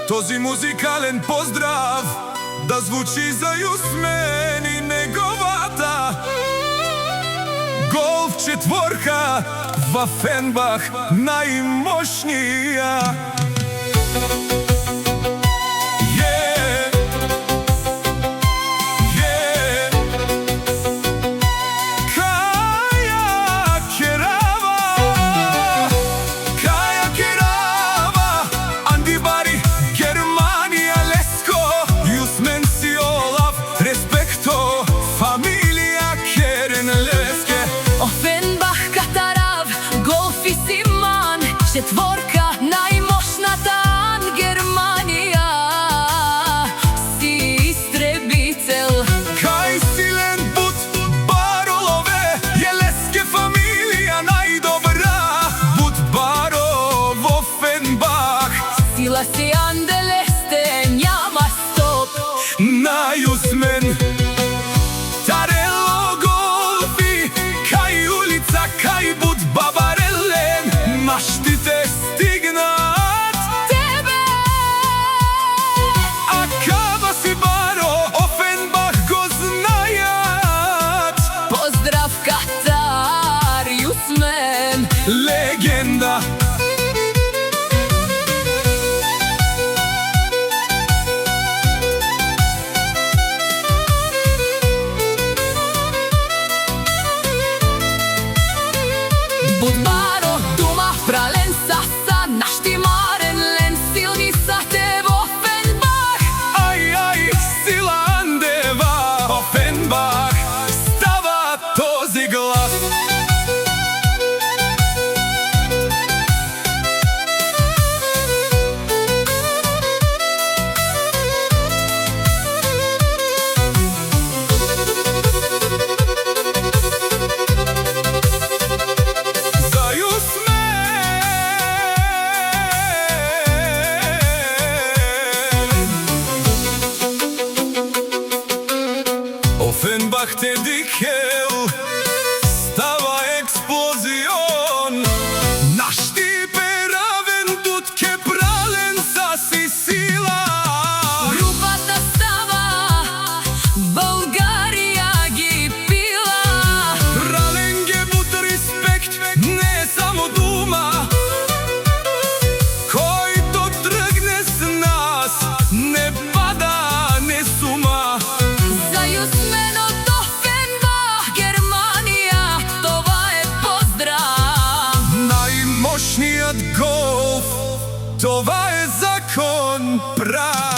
Този музикален поздрав да звучи за Јусмен и неговата Golf четворка во Offenbach, најмошнија. Offenbach, Катарав, Golf и Симан, четворка најмошната Германија. Си истребител. Кај силен Бут Баролове е Леске фамилија најдобра. Бут Баро во Offenbach. Сила се Анделесте, няма стоп. На Јусмен кај Бут Бабарелен маштите стигнат тебе. А каба си Баро, Offenbach го знајат. Поздрав Катар, Јусмен, легенда. Bud Baro, дума фрален саса, наштимарен лен, силни са те во Offenbach. Ај, сила андева, Offenbach, става този глас. Offenbach те дикел, става експлозион. Наштипе равен дутке прален заси сила. Групата става, Българија ги пила. Прален ге бут респект, не само дума. Којто тргне с нас, не пада, не сума. За Јусмен од Offenbach, Германија, това е поздрав. Најмошниот Golf, това е закон прав.